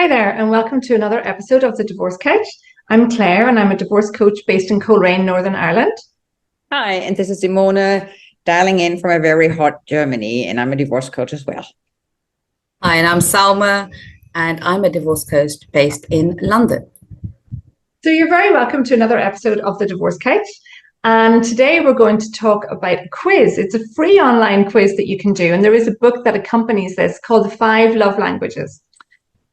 Hi there, and welcome to another episode of The Divorce Couch. I'm Claire, and I'm a divorce coach based in Coleraine, Northern Ireland. Hi, and this is Simona, dialing in from a very hot Germany, and I'm a divorce coach as well. Hi, and I'm Salma, and I'm a divorce coach based in London. So you're very welcome to another episode of The Divorce Couch. And today we're going to talk about a quiz. It's a free online quiz that you can do, and there is a book that accompanies this called The 5 Love Languages.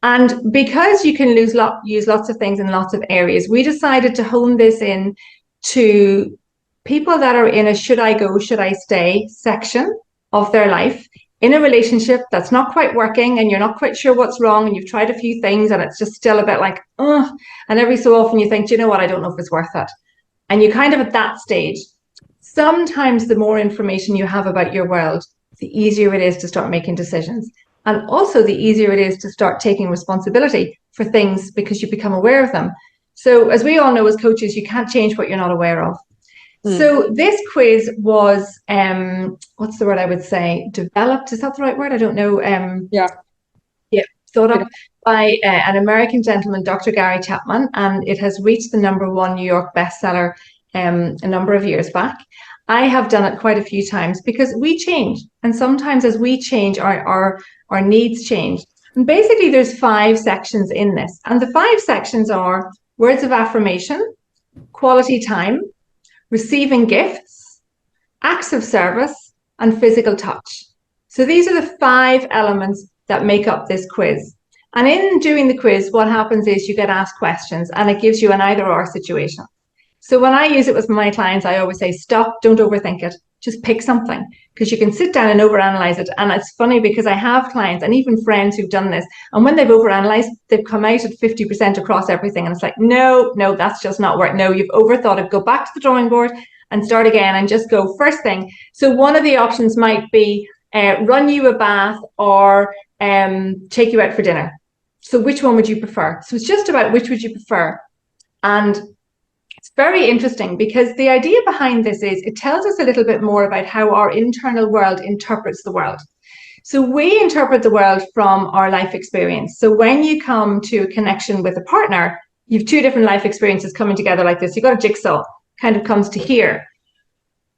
And because you can use lots of things in lots of areas, we decided to hone this in to people that are in a should I go, should I stay section of their life, in a relationship that's not quite working and you're not quite sure what's wrong and you've tried a few things and it's just still a bit like, oh, and every so often you think, do you know what, I don't know if it's worth it. And you kind of at that stage, sometimes the more information you have about your world, the easier it is to start making decisions. And also the easier it is to start taking responsibility for things because you become aware of them. So as we all know as coaches, you can't change what you're not aware of. So this quiz was, what's the word I would say? Developed, is that the right word? I don't know. Yeah, thought up by an American gentleman, Dr. Gary Chapman, and it has reached the #1 New York bestseller a number of years back. I have done it quite a few times because we change. And sometimes as we change, our needs change. And basically there's 5 sections in this. And the 5 sections are words of affirmation, quality time, receiving gifts, acts of service, and physical touch. So these are the 5 elements that make up this quiz. And in doing the quiz, what happens is you get asked questions and it gives you an either or situation. So when I use it with my clients, I always say, stop, don't overthink it. Just pick something, because you can sit down and overanalyze it. And it's funny because I have clients and even friends who've done this. And when they've overanalyzed, they've come out at 50% across everything. And it's like, no, that's just not work. No, you've overthought it. Go back to the drawing board and start again and just go first thing. So one of the options might be run you a bath or take you out for dinner. So which one would you prefer? So it's just about which would you prefer. And it's very interesting because the idea behind this is it tells us a little bit more about how our internal world interprets the world. So we interpret the world from our life experience. So when you come to a connection with a partner, you have 2 different life experiences coming together like this. You've got a jigsaw, kind of comes to here.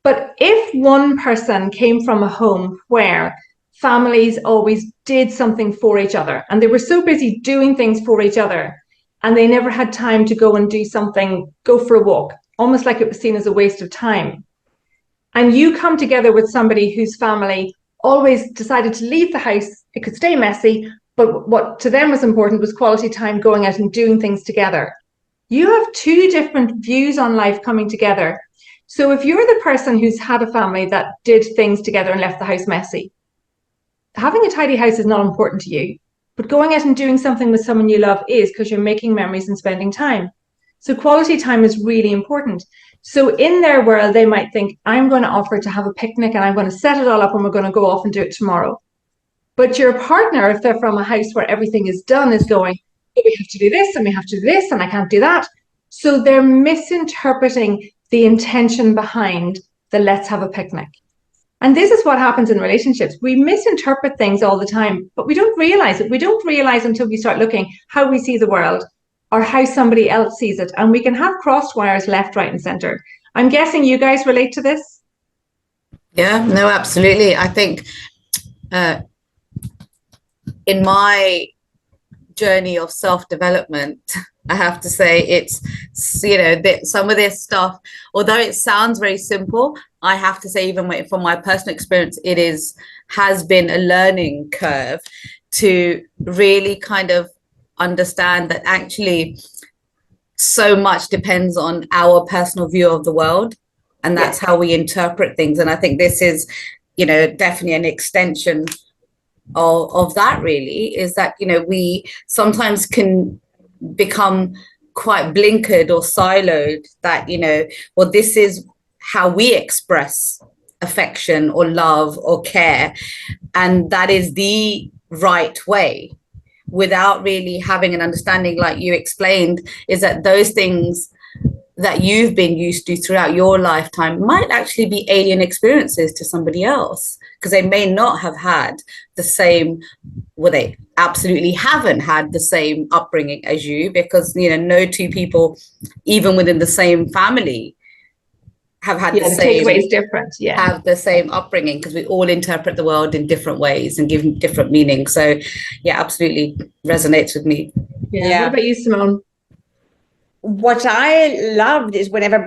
But if one person came from a home where families always did something for each other and they were so busy doing things for each other, and they never had time to go and do something, go for a walk, almost like it was seen as a waste of time. And you come together with somebody whose family always decided to leave the house. It could stay messy, but what to them was important was quality time, going out and doing things together. You have 2 different views on life coming together. So if you're the person who's had a family that did things together and left the house messy, having a tidy house is not important to you. But going out and doing something with someone you love is, because you're making memories and spending time. So quality time is really important. So in their world, they might think, I'm going to offer to have a picnic and I'm going to set it all up and we're going to go off and do it tomorrow. But your partner, if they're from a house where everything is done, is going, oh, we have to do this and we have to do this and I can't do that. So they're misinterpreting the intention behind the let's have a picnic. And this is what happens in relationships. We misinterpret things all the time, but we don't realize it. We don't realize until we start looking how we see the world or how somebody else sees it. And we can have crossed wires left, right, and center. I'm guessing you guys relate to this? Yeah, no, absolutely. I think in my journey of self-development, I have to say it's, some of this stuff, although it sounds very simple, I have to say, even from my personal experience, has been a learning curve to really kind of understand that actually so much depends on our personal view of the world, and that's how we interpret things. And I think this is, definitely an extension of that, really, is that, we sometimes can become quite blinkered or siloed that, well, this is how we express affection or love or care, and that is the right way, without really having an understanding, like you explained, is that those things that you've been used to throughout your lifetime might actually be alien experiences to somebody else, because they may not have had the same, well, they absolutely haven't had the same upbringing as you, because, you know, no two people, even within the same family, have had the takeaway is same, different. Yeah. have the same upbringing, because we all interpret the world in different ways and give different meanings. So yeah, absolutely resonates with me. Yeah. What about you, Simone? What I loved is whenever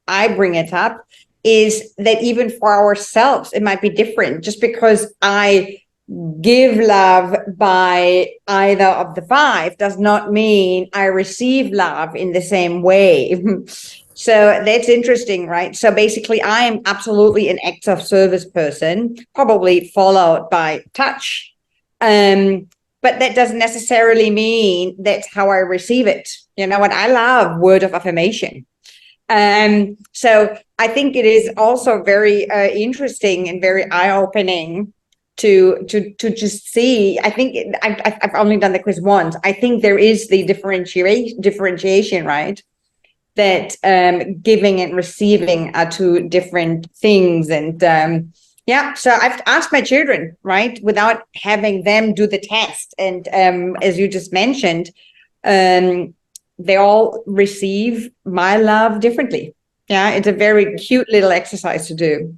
I bring it up, is that even for ourselves, it might be different. Just because I give love by either of the five does not mean I receive love in the same way. So that's interesting, right? So basically, I am absolutely an acts of service person, probably followed by touch. But that doesn't necessarily mean that's how I receive it. You know what? I love word of affirmation. So I think it is also very interesting and very eye-opening to just see. I think I've only done the quiz once. I think there is the differentiation, right? That giving and receiving are two different things. And yeah, so I've asked my children, right, without having them do the test. And as you just mentioned, they all receive my love differently. Yeah, it's a very cute little exercise to do.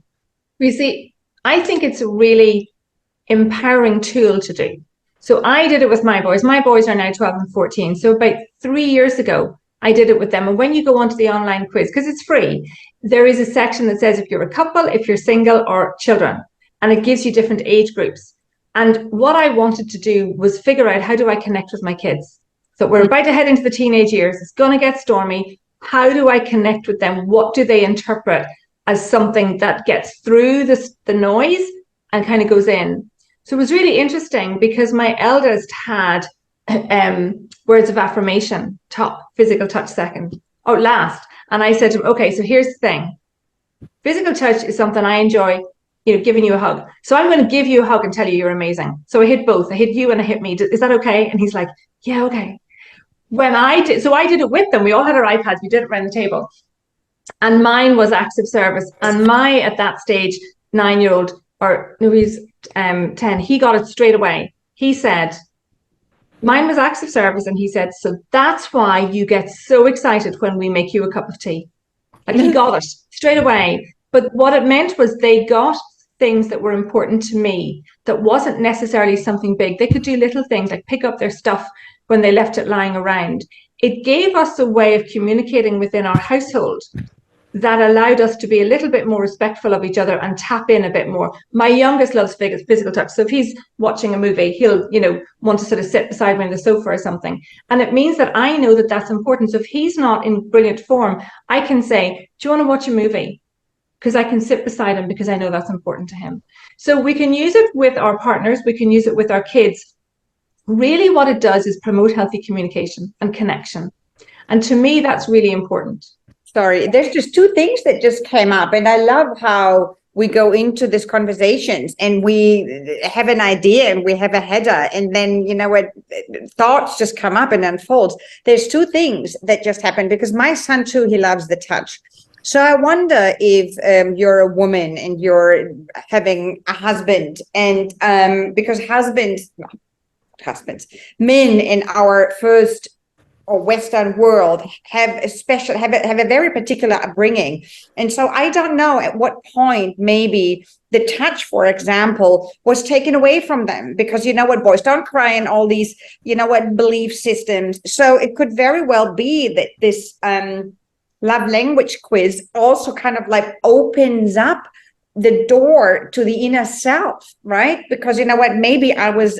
You see, I think it's a really empowering tool to do. So I did it with my boys. My boys are now 12 and 14. So about 3 years ago, I did it with them. And when you go onto the online quiz, because it's free, there is a section that says if you're a couple, if you're single, or children, and it gives you different age groups. And what I wanted to do was figure out, how do I connect with my kids? So we're about to head into the teenage years. It's going to get stormy. How do I connect with them? What do they interpret as something that gets through the noise and kind of goes in? So it was really interesting, because my eldest had words of affirmation top, physical touch second, or last. And I said to him, okay, so here's the thing. Physical touch is something I enjoy, giving you a hug. So I'm going to give you a hug and tell you you're amazing. So I hit both. I hit you and I hit me. Is that okay? And he's like, yeah, okay. I did it with them. We all had our iPads. We did it around the table. And mine was acts of service. And at that stage, 9-year-old, or no, he's 10, he got it straight away. He said, mine was acts of service. And he said, so that's why you get so excited when we make you a cup of tea. Like, he got it straight away. But what it meant was they got things that were important to me that wasn't necessarily something big. They could do little things like pick up their stuff when they left it lying around. It gave us a way of communicating within our household that allowed us to be a little bit more respectful of each other and tap in a bit more. My youngest loves physical touch. So if he's watching a movie, he'll, want to sort of sit beside me on the sofa or something. And it means that I know that that's important. So if he's not in brilliant form, I can say, do you want to watch a movie? Because I can sit beside him, because I know that's important to him. So we can use it with our partners. We can use it with our kids. Really what it does is promote healthy communication and connection. And to me, that's really important. Sorry, there's just two things that just came up. And I love how we go into these conversations and we have an idea and we have a header, and then, thoughts just come up and unfold. There's two things that just happened, because my son too, he loves the touch. So I wonder if you're a woman and you're having a husband, and because men in our first or Western world have a very particular upbringing. And so I don't know at what point maybe the touch, for example, was taken away from them, because boys don't cry, and all these, belief systems. So it could very well be that this love language quiz also kind of like opens up the door to the inner self, right? Because maybe I was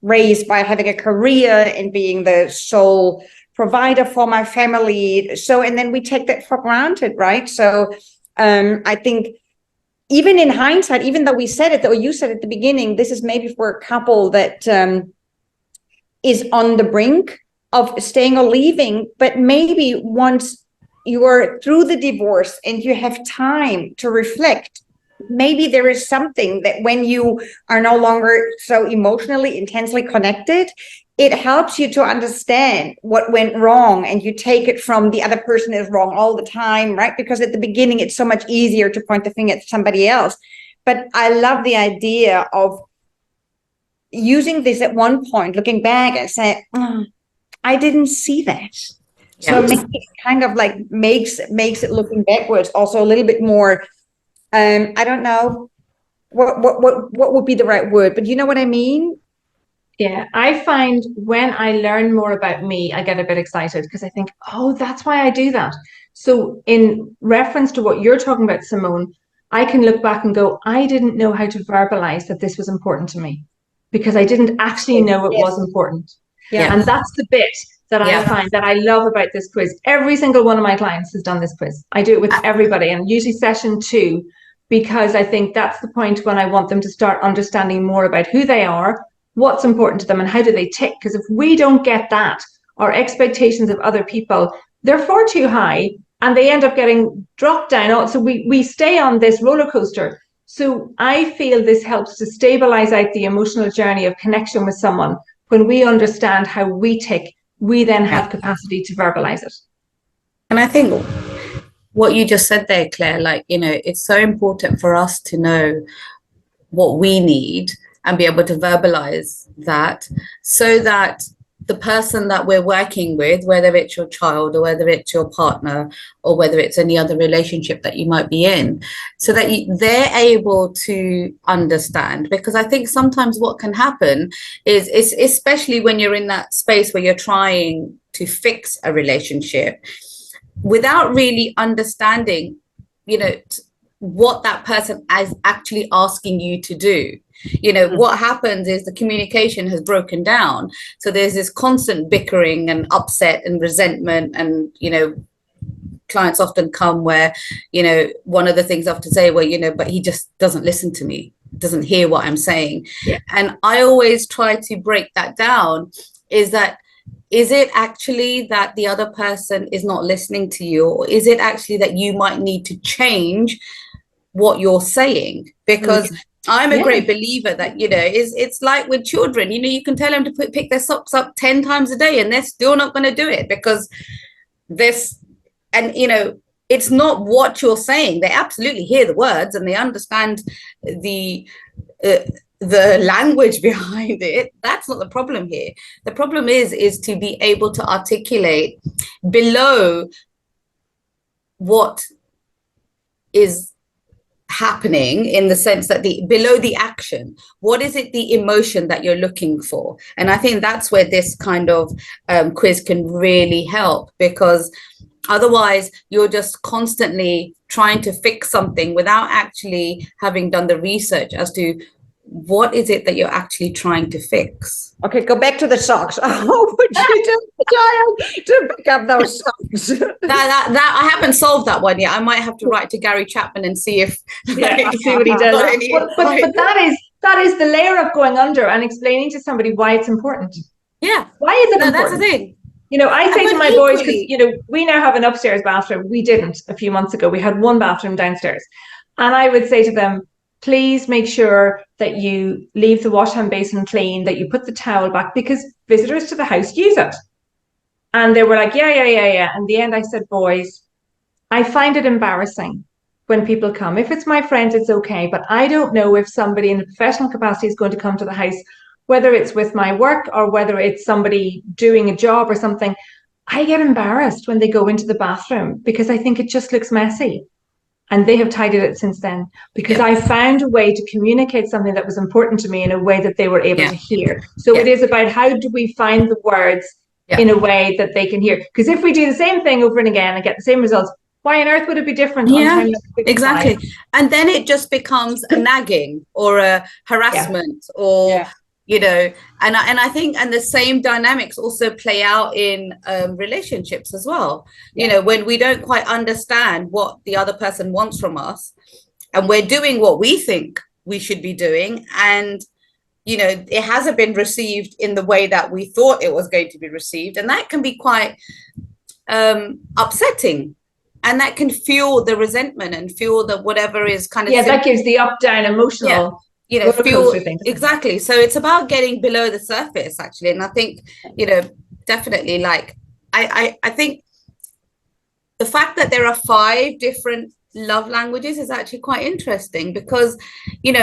raised by having a career and being the sole provider for my family. So, and then we take that for granted, right? So I think even in hindsight, even though we said it, or you said at the beginning, this is maybe for a couple that is on the brink of staying or leaving, but maybe once you are through the divorce and you have time to reflect, maybe there is something that when you are no longer so emotionally intensely connected, it helps you to understand what went wrong, and you take it from the other person is wrong all the time, right? Because at the beginning, it's so much easier to point the finger at somebody else. But I love the idea of using this at one point, looking back and saying, "Oh, I didn't see that." So it kind of like makes it looking backwards also a little bit more, I don't know what would be the right word, but you know what I mean? Yeah, I find when I learn more about me, I get a bit excited because I think, oh, that's why I do that. So, in reference to what you're talking about, Simone, I can look back and go, I didn't know how to verbalize that this was important to me because I didn't actually know it was important. Yeah. And that's the bit that I Yeah. find that I love about this quiz. Every single one of my clients has done this quiz. I do it with everybody, and usually session 2, because I think that's the point when I want them to start understanding more about who they are, what's important to them, and how do they tick. Because if we don't get that, our expectations of other people, they're far too high, and they end up getting dropped down. So we stay on this roller coaster. So I feel this helps to stabilize out the emotional journey of connection with someone. When we understand how we tick, we then have capacity to verbalize it. And I think what you just said there, Claire, like, it's so important for us to know what we need and be able to verbalize that, so that the person that we're working with, whether it's your child or whether it's your partner or whether it's any other relationship that you might be in, so that they're able to understand. Because I think sometimes what can happen is, especially when you're in that space where you're trying to fix a relationship without really understanding, what that person is actually asking you to do. What happens is the communication has broken down. So there's this constant bickering and upset and resentment. And, clients often come where, one of the things I have to say, well, but he just doesn't listen to me, doesn't hear what I'm saying. Yeah. And I always try to break that down. Is it actually that the other person is not listening to you? Or is it actually that you might need to change what you're saying? Because I'm a great believer that, it's like with children, you can tell them to pick their socks up 10 times a day and they're still not going to do it because it's not what you're saying. They absolutely hear the words and they understand the language behind it. That's not the problem here. The problem is to be able to articulate below what is happening, in the sense that below the action, what is it, the emotion that you're looking for? And I think that's where this kind of quiz can really help, because otherwise you're just constantly trying to fix something without actually having done the research as to what is it that you're actually trying to fix. Okay, go back to the socks. How would you do the child to pick up those socks? that I haven't solved that one yet. I might have to write to Gary Chapman and see if see what he does. But that is the layer of going under and explaining to somebody why it's important. Yeah. Why is it important? That's the thing. I say to my boys, because we now have an upstairs bathroom. We didn't a few months ago. We had one bathroom downstairs, and I would say to them, please make sure that you leave the wash hand basin clean, that you put the towel back, because visitors to the house use it. And they were like, yeah. In the end, I said, boys, I find it embarrassing when people come. If it's my friends, it's okay. But I don't know if somebody in a professional capacity is going to come to the house, whether it's with my work or whether it's somebody doing a job or something. I get embarrassed when they go into the bathroom because I think it just looks messy. And they have tidied it since then, because I found a way to communicate something that was important to me in a way that they were able to hear. So it is about how do we find the words in a way that they can hear? Because if we do the same thing over and again and get the same results, why on earth would it be different? Yeah, exactly. And then it just becomes a nagging or a harassment or and I think, and the same dynamics also play out in relationships as well. When we don't quite understand what the other person wants from us, and we're doing what we think we should be doing, and it hasn't been received in the way that we thought it was going to be received, and that can be quite upsetting. And that can fuel the resentment and fuel the whatever is kind of that gives the up down emotional roller feel coaster thing. exactly. So it's about getting below the surface, actually. And I think, definitely, like, I think the fact that there are 5 different love languages is actually quite interesting, because,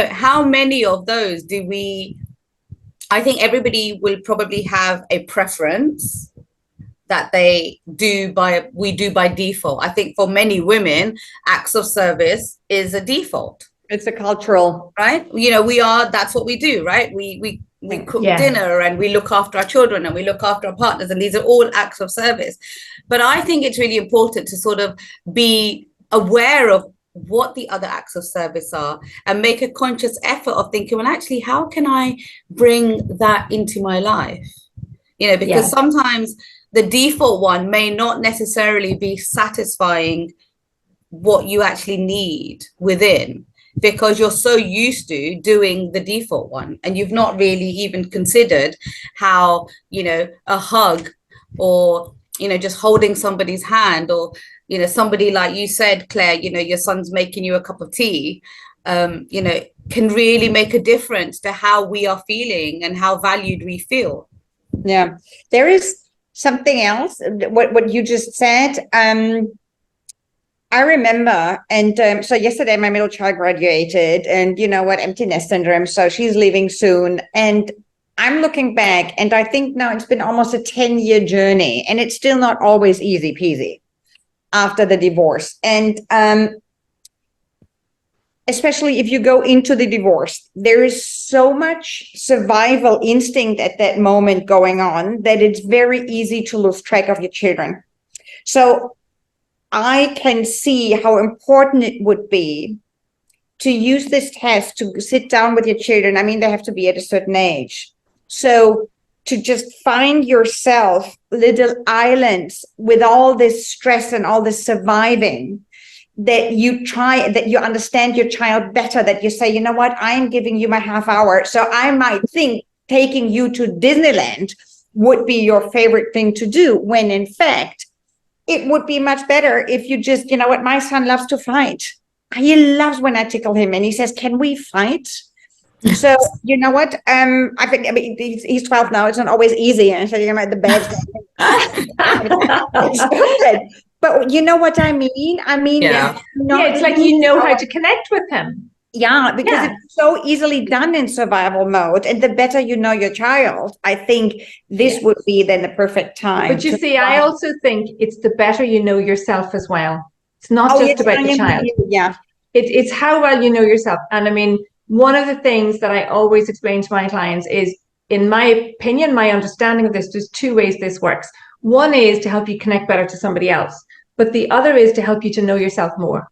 how many of those do we, I think everybody will probably have a preference that we do by default. I think for many women, acts of service is a default. It's a cultural, right? That's what we do, right? We cook Yeah. dinner, and we look after our children, and we look after our partners, and these are all acts of service. But I think it's really important to sort of be aware of what the other acts of service are, and make a conscious effort of thinking, well, actually, how can I bring that into my life? Because sometimes the default one may not necessarily be satisfying what you actually need within, because you're so used to doing the default one, and you've not really even considered how, a hug, or, just holding somebody's hand, or, somebody, like you said, Claire, your son's making you a cup of tea, can really make a difference to how we are feeling and how valued we feel. Yeah, there is something else. What you just said. I remember, and so yesterday my middle child graduated, and empty nest syndrome. So she's leaving soon, and I'm looking back, and I think now it's been almost a 10-year journey, and it's still not always easy peasy after the divorce, and especially if you go into the divorce, there is so much survival instinct at that moment going on that it's very easy to lose track of your children. So I can see how important it would be to use this test to sit down with your children. I mean, they have to be at a certain age. So to just find yourself little islands with all this stress and all this surviving, that you understand your child better, that you say, you know what, I am giving you my half hour. So I might think taking you to Disneyland would be your favorite thing to do, when in fact, it would be much better if you just, what, my son loves to fight. He loves when I tickle him, and he says, can we fight? So, you know what? I think, he's 12 now. It's not always easy. And so, the bad. It's good. But you know what I mean? It's like how to connect with him. Yeah, because it's so easily done in survival mode. And the better you know your child, I think this would be then the perfect time. But you see, I also think it's the better you know yourself as well. It's not just about the child. Yeah. It's how well you know yourself. And I mean, one of the things that I always explain to my clients is, in my opinion, my understanding of this, there's 2 ways this works. One is to help you connect better to somebody else, but the other is to help you to know yourself more.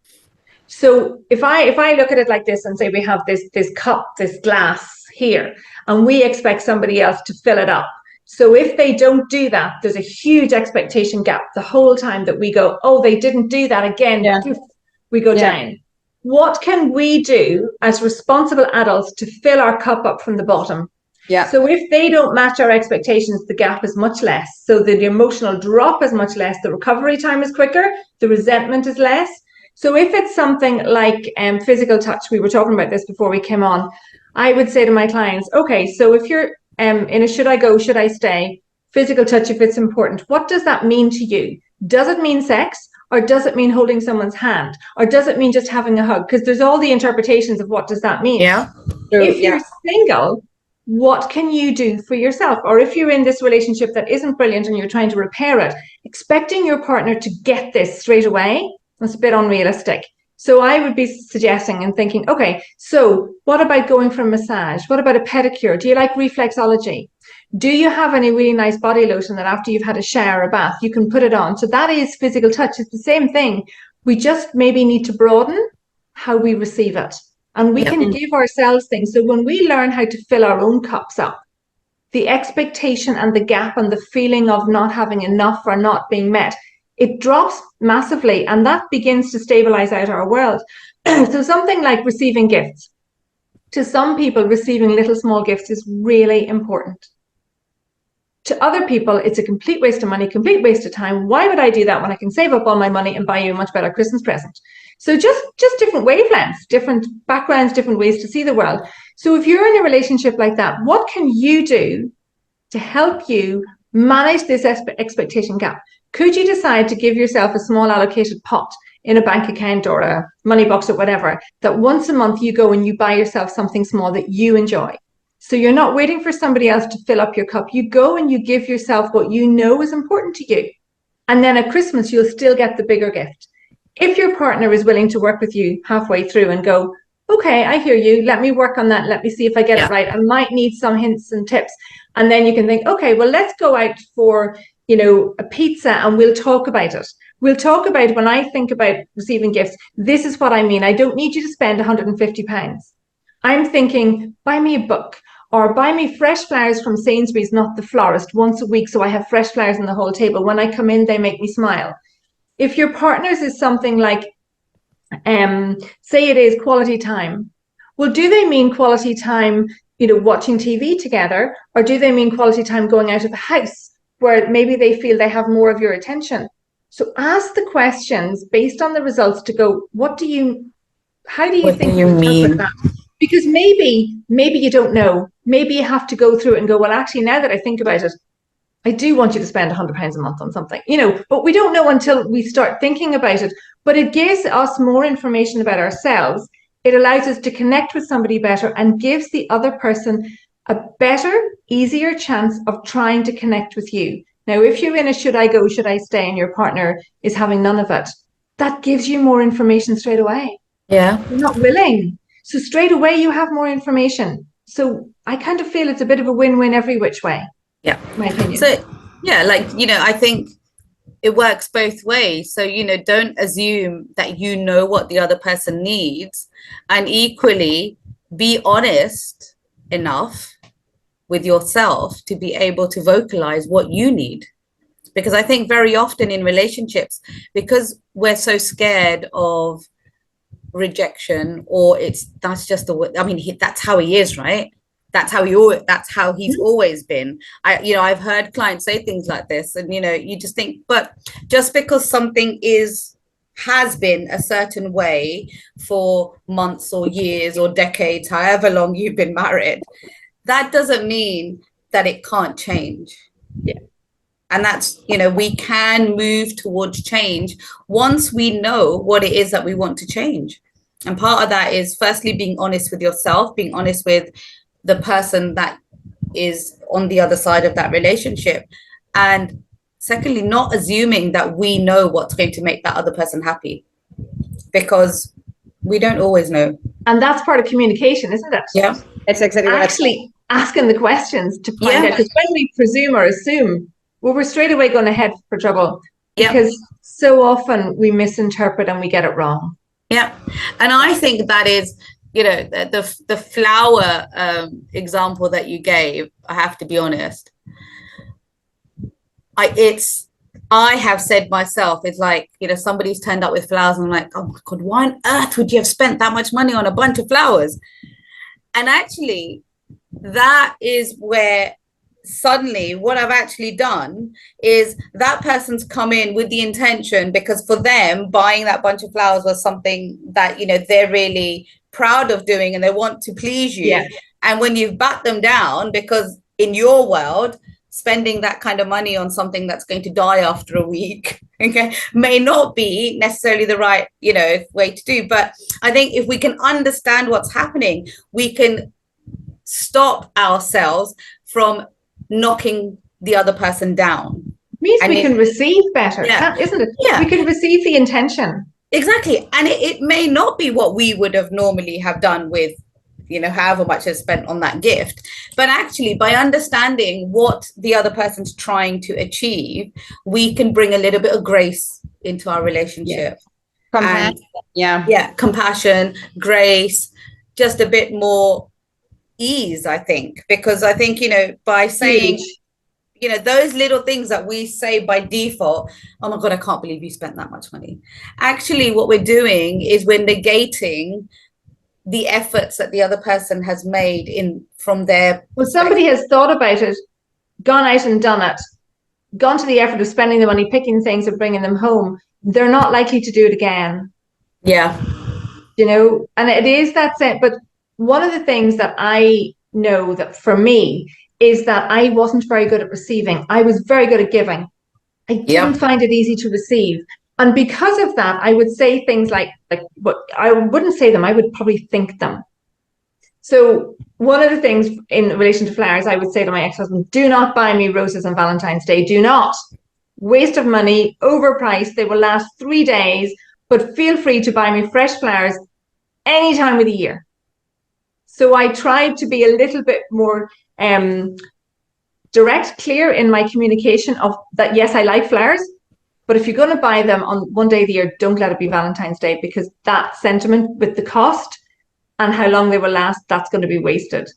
So if I look at it like this and say we have this cup, this glass here, and we expect somebody else to fill it up. So if they don't do that, there's a huge expectation gap the whole time that we go, oh, they didn't do that again. Yeah. We go down. What can we do as responsible adults to fill our cup up from the bottom? Yeah. So if they don't match our expectations, the gap is much less. So the emotional drop is much less. The recovery time is quicker. The resentment is less. So if it's something like physical touch, we were talking about this before we came on, I would say to my clients, okay, so if you're in a should I go, should I stay, physical touch, if it's important, what does that mean to you? Does it mean sex? Or does it mean holding someone's hand? Or does it mean just having a hug? Because there's all the interpretations of what does that mean. Yeah. If you're single, what can you do for yourself? Or if you're in this relationship that isn't brilliant and you're trying to repair it, expecting your partner to get this straight away, that's a bit unrealistic. So I would be suggesting and thinking, okay, so what about going for a massage? What about a pedicure? Do you like reflexology? Do you have any really nice body lotion that after you've had a shower or a bath, you can put it on? So that is physical touch. It's the same thing. We just maybe need to broaden how we receive it. And we can give ourselves things. So when we learn how to fill our own cups up, the expectation and the gap and the feeling of not having enough or not being met, it drops massively, and that begins to stabilize out our world. So something like receiving gifts. To some people, receiving little small gifts is really important. To other people, it's a complete waste of money, complete waste of time. Why would I do that when I can save up all my money and buy you a much better Christmas present? So just different wavelengths, different backgrounds, different ways to see the world. So if you're in a relationship like that, what can you do to help you manage this expectation gap? Could you decide to give yourself a small allocated pot in a bank account or a money box or whatever, that once a month you go and you buy yourself something small that you enjoy? So you're not waiting for somebody else to fill up your cup. You go and you give yourself what you know is important to you. And then at Christmas, you'll still get the bigger gift. If your partner is willing to work with you halfway through and go, okay, I hear you. Let me work on that. Let me see if I get it right. I might need some hints and tips. And then you can think, okay, well, let's go out for, a pizza and we'll talk about it. We'll talk about, when I think about receiving gifts, this is what I mean. I don't need you to spend £150. I'm thinking, buy me a book or buy me fresh flowers from Sainsbury's, not the florist, once a week. So I have fresh flowers on the whole table. When I come in, they make me smile. If your partner's is something like, say it is quality time. Well, do they mean quality time, watching TV together, or do they mean quality time going out of the house where maybe they feel they have more of your attention? So ask the questions based on the results to go, how do you think you interpret that? Because maybe you don't know. Maybe you have to go through it and go, well, actually, now that I think about it, I do want you to spend £100 a month on something, but we don't know until we start thinking about it. But it gives us more information about ourselves. It allows us to connect with somebody better and gives the other person a better, easier chance of trying to connect with you. Now, if you're in a should I go, should I stay, and your partner is having none of it, that gives you more information straight away. Yeah. You're not willing. So straight away, you have more information. So I kind of feel it's a bit of a win-win every which way. Yeah. My opinion. So, yeah, I think it works both ways. So, don't assume that you know what the other person needs, and equally be honest enough with yourself to be able to vocalize what you need. Because I think very often in relationships, because we're so scared of rejection, or that's just that's how he is, right? That's how he's always been. I've heard clients say things like this, and you just think, but just because something has been a certain way for months or years or decades, however long you've been married, that doesn't mean that it can't change. Yeah. And that's, we can move towards change once we know what it is that we want to change. And part of that is firstly being honest with yourself, being honest with the person that is on the other side of that relationship. And secondly, not assuming that we know what's going to make that other person happy, because we don't always know. And that's part of communication, isn't it? Yeah, it's exactly what actually asking the questions to find out. Because when we presume or assume, well, we're straight away going to head for trouble, because so often we misinterpret and we get it wrong. Yeah. And I think that is, the flower example that you gave, I have to be honest, I have said myself, it's like, somebody's turned up with flowers and I'm like, oh my God, why on earth would you have spent that much money on a bunch of flowers? And actually, that is where suddenly what I've actually done is that person's come in with the intention, because for them, buying that bunch of flowers was something that, they're really proud of doing and they want to please you. Yeah. And when you've backed them down, because in your world, spending that kind of money on something that's going to die after a week, okay, may not be necessarily the right, way to do. But I think if we can understand what's happening, we can stop ourselves from knocking the other person down. It means we can receive better, isn't it? Yeah. We can receive the intention. Exactly. And it may not be what we would have normally have done with, however much is spent on that gift. But actually, by understanding what the other person's trying to achieve, we can bring a little bit of grace into our relationship. Compassion. Compassion, grace, just a bit more ease, I think. Because I think, by saying, those little things that we say by default, oh my God, I can't believe you spent that much money. Actually, what we're doing is we're negating the efforts that the other person has made from their... Well, somebody has thought about it, gone out and done it, gone to the effort of spending the money, picking things and bringing them home. They're not likely to do it again. Yeah. And it is that sense, but one of the things that I know that for me is that I wasn't very good at receiving. I was very good at giving. I didn't find it easy to receive. And because of that, I would say things like, but I wouldn't say them, I would probably think them. So one of the things in relation to flowers, I would say to my ex-husband, do not buy me roses on Valentine's Day. Do not. Waste of money, overpriced. They will last 3 days, but feel free to buy me fresh flowers any time of the year. So I tried to be a little bit more direct, clear in my communication of that. Yes, I like flowers, but if you're going to buy them on one day of the year, don't let it be Valentine's Day, because that sentiment with the cost and how long they will last, that's going to be wasted.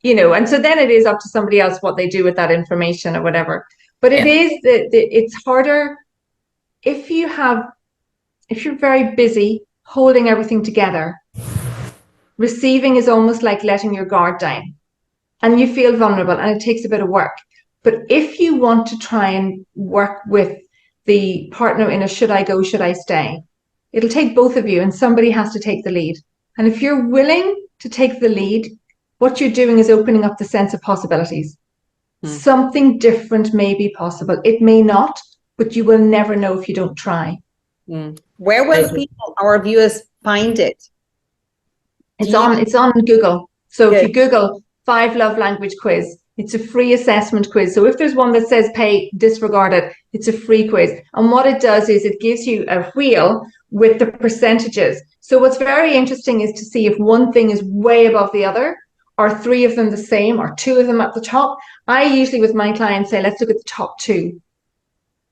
And so then it is up to somebody else what they do with that information or whatever. But it is it's harder if you're very busy holding everything together. Receiving is almost like letting your guard down, and you feel vulnerable, and it takes a bit of work. But if you want to try and work with the partner in a should I go, should I stay, it'll take both of you, and somebody has to take the lead. And if you're willing to take the lead, what you're doing is opening up the sense of possibilities. Something different may be possible. It may not, but you will never know if you don't try. Where will people, our viewers, find it? It's on Google. So if you Google 5 love language quiz, it's a free assessment quiz. So if there's one that says pay, disregard it. It's a free quiz. And what it does is it gives you a wheel with the percentages. So what's very interesting is to see if one thing is way above the other. Are 3 of them the same, or 2 of them at the top? I usually, with my clients, say, let's look at the top 2,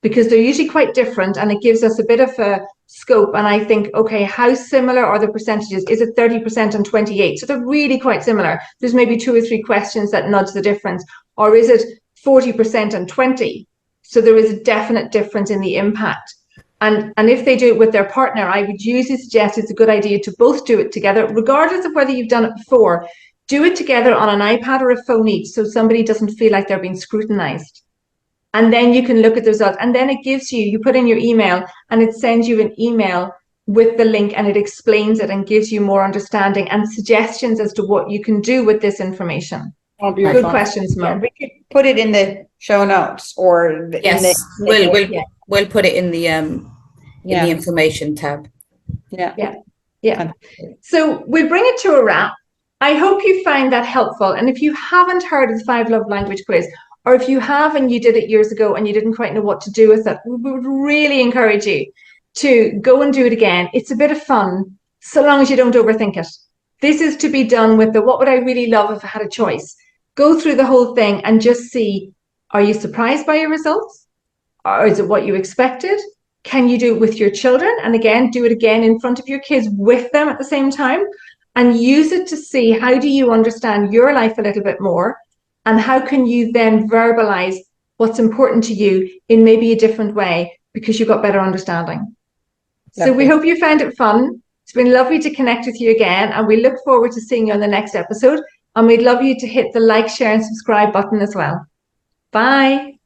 because they're usually quite different, and it gives us a bit of a scope. And I think, okay, how similar are the percentages? Is it 30% and 28? So they're really quite similar. There's maybe 2 or 3 questions that nudge the difference. Or is it 40% and 20? So there is a definite difference in the impact. And if they do it with their partner, I would usually suggest it's a good idea to both do it together, regardless of whether you've done it before. Do it together on an iPad or a phone each, so somebody doesn't feel like they're being scrutinized. And then you can look at the results. And then it gives you put in your email, and it sends you an email with the link, and it explains it and gives you more understanding and suggestions as to what you can do with this information. Oh, good questions, Mo. We could put it in the show notes, or we'll put it in the information tab. Yeah. So we bring it to a wrap. I hope you find that helpful. And if you haven't heard of the 5 love language quiz, or if you have and you did it years ago and you didn't quite know what to do with it, we would really encourage you to go and do it again. It's a bit of fun, so long as you don't overthink it. This is to be done with the what would I really love if I had a choice. Go through the whole thing and just see, are you surprised by your results? Or is it what you expected? Can you do it with your children? And again, do it again in front of your kids with them at the same time. And use it to see, how do you understand your life a little bit more, and how can you then verbalize what's important to you in maybe a different way, because you've got better understanding. So we hope you found it fun. It's been lovely to connect with you again, and we look forward to seeing you on the next episode. And we'd love you to hit the like, share, and subscribe button as well. Bye.